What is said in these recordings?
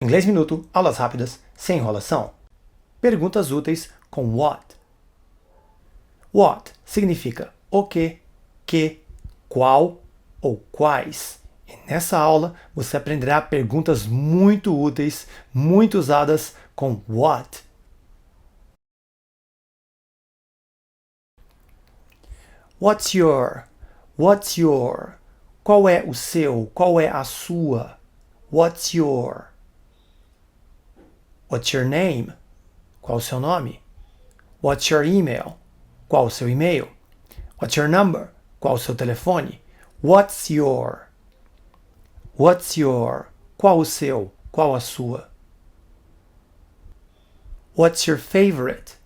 Inglês Minuto, aulas rápidas, sem enrolação. Perguntas úteis com what. What significa o que, qual ou quais. E nessa aula você aprenderá perguntas muito úteis, muito usadas com what. What's your? What's your? Qual é o seu? Qual é a sua? What's your? What's your name? Qual o seu nome? What's your email? Qual o seu e-mail? What's your number? Qual o seu telefone? What's your? What's your? Qual o seu? Qual a sua? What's your favorite?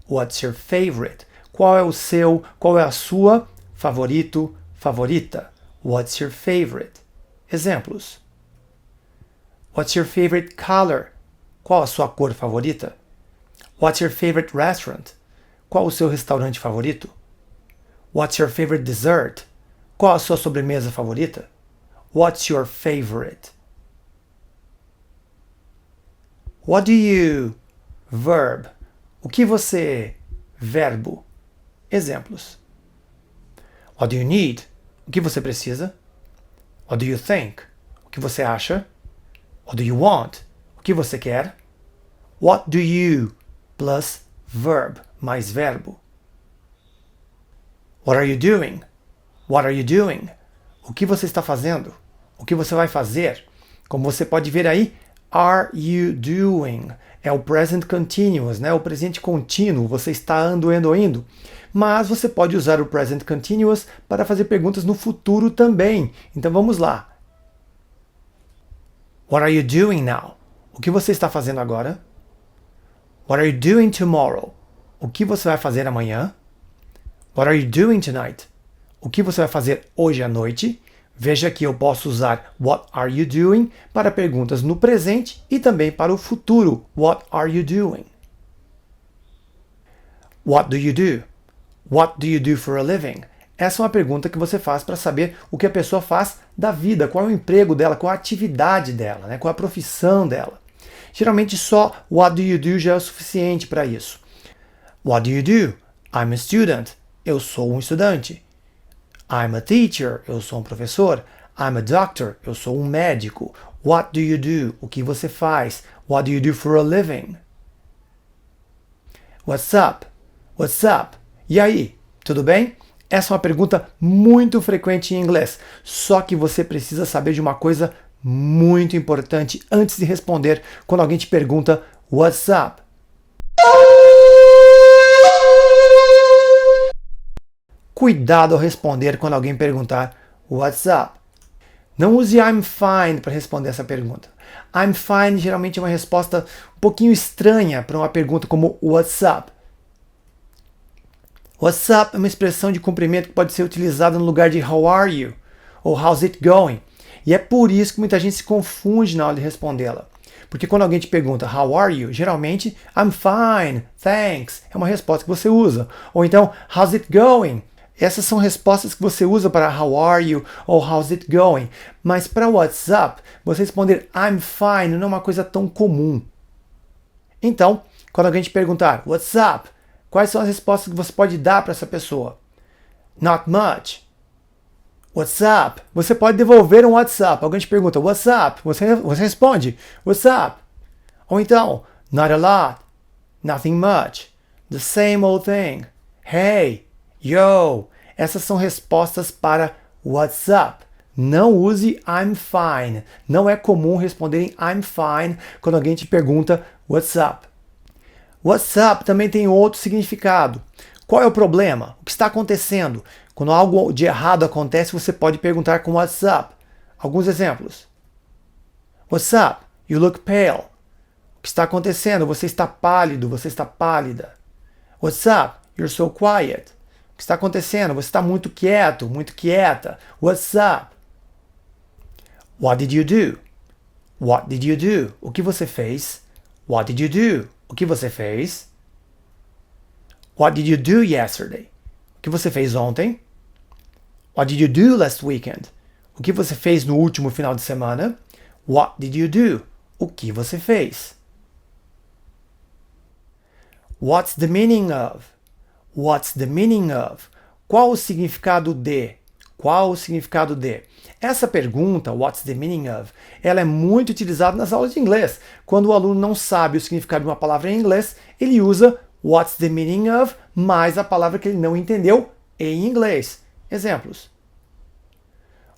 What's your favorite? Qual é o seu? Qual é a sua? Favorito, favorita. What's your favorite? Exemplos. What's your favorite color? Qual a sua cor favorita? What's your favorite restaurant? Qual o seu restaurante favorito? What's your favorite dessert? Qual a sua sobremesa favorita? What's your favorite? What do you? Verb. O que você? Verbo. Exemplos. What do you need? O que você precisa? What do you think? O que você acha? What do you want? O que você quer? What do you? Plus verb, mais verbo. What are you doing? What are you doing? O que você está fazendo? O que você vai fazer? Como você pode ver aí, are you doing? É o present continuous, né? O presente contínuo. Você está indo. Mas você pode usar o present continuous para fazer perguntas no futuro também. Então vamos lá. What are you doing now? O que você está fazendo agora? What are you doing tomorrow? O que você vai fazer amanhã? What are you doing tonight? O que você vai fazer hoje à noite? Veja que eu posso usar what are you doing para perguntas no presente e também para o futuro. What are you doing? What do you do? What do you do for a living? Essa é uma pergunta que você faz para saber o que a pessoa faz da vida, qual é o emprego dela, qual a atividade dela, né? Qual a profissão dela. Geralmente só what do you do já é o suficiente para isso. What do you do? I'm a student. Eu sou um estudante. I'm a teacher. Eu sou um professor. I'm a doctor. Eu sou um médico. What do you do? O que você faz? What do you do for a living? What's up? What's up? E aí? Tudo bem? Essa é uma pergunta muito frequente em inglês. Só que você precisa saber de uma coisa muito importante antes de responder quando alguém te pergunta What's up? Cuidado ao responder quando alguém perguntar What's up? Não use I'm fine para responder essa pergunta. I'm fine geralmente é uma resposta um pouquinho estranha para uma pergunta como What's up? What's up é uma expressão de cumprimento que pode ser utilizada no lugar de How are you? Ou How's it going? E é por isso que muita gente se confunde na hora de respondê-la. Porque quando alguém te pergunta How are you? Geralmente I'm fine, thanks. É uma resposta que você usa. Ou então How's it going? Essas são respostas que você usa para How are you? Ou How's it going? Mas para What's up, você responder I'm fine não é uma coisa tão comum. Então, quando alguém te perguntar What's up? Quais são as respostas que você pode dar para essa pessoa? Not much. What's up? Você pode devolver um WhatsApp. Alguém te pergunta, what's up? Você responde, what's up? Ou então, not a lot. Nothing much. The same old thing. Hey, yo. Essas são respostas para what's up. Não use I'm fine. Não é comum responderem I'm fine quando alguém te pergunta what's up. What's up também tem outro significado. Qual é o problema? O que está acontecendo? Quando algo de errado acontece, você pode perguntar com what's up. Alguns exemplos. What's up? You look pale. O que está acontecendo? Você está pálido, você está pálida. What's up? You're so quiet. O que está acontecendo? Você está muito quieto, muito quieta. What's up? What did you do? What did you do? O que você fez? What did you do? O que você fez? What did you do yesterday? O que você fez ontem? What did you do last weekend? O que você fez no último final de semana? What did you do? O que você fez? What's the meaning of? What's the meaning of? Qual o significado de? Qual o significado de? Essa pergunta, what's the meaning of, ela é muito utilizada nas aulas de inglês. Quando o aluno não sabe o significado de uma palavra em inglês, ele usa what's the meaning of mais a palavra que ele não entendeu em inglês. Exemplos.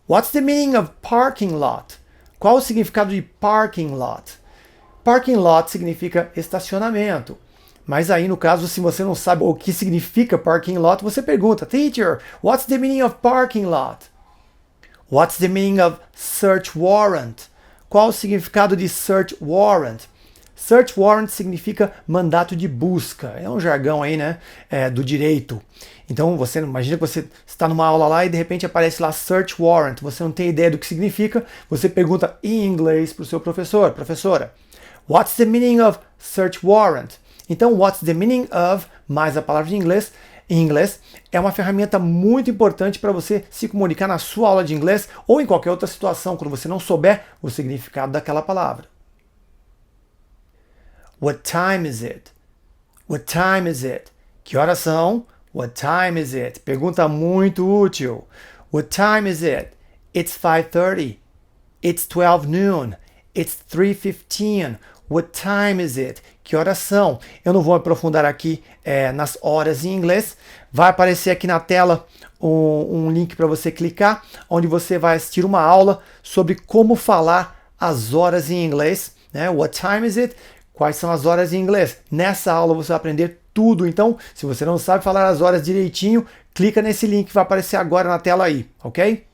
What's the meaning of parking lot? Qual o significado de parking lot? Parking lot significa estacionamento. Mas aí, no caso, se você não sabe o que significa parking lot, você pergunta, Teacher, what's the meaning of parking lot? What's the meaning of search warrant? Qual o significado de search warrant? Search warrant significa mandato de busca. É um jargão aí, né? Do direito. Então, você imagina que você está numa aula lá e de repente aparece lá search warrant. Você não tem ideia do que significa. Você pergunta em inglês para o seu professor, professora, what's the meaning of search warrant? Então, what's the meaning of, mais a palavra em inglês, é uma ferramenta muito importante para você se comunicar na sua aula de inglês ou em qualquer outra situação, quando você não souber o significado daquela palavra. What time is it? What time is it? Que horas são? What time is it? Pergunta muito útil. What time is it? It's 5:30. It's 12 noon. It's 3:15. What time is it? Que horas são? Eu não vou aprofundar aqui nas horas em inglês. Vai aparecer aqui na tela um link para você clicar, onde você vai assistir uma aula sobre como falar as horas em inglês. Né? What time is it? Quais são as horas em inglês? Nessa aula você vai aprender tudo. Então, se você não sabe falar as horas direitinho, clica nesse link que vai aparecer agora na tela aí, ok?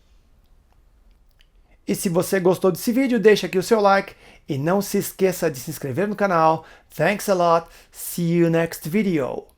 E se você gostou desse vídeo, deixa aqui o seu like e não se esqueça de se inscrever no canal. Thanks a lot. See you next video.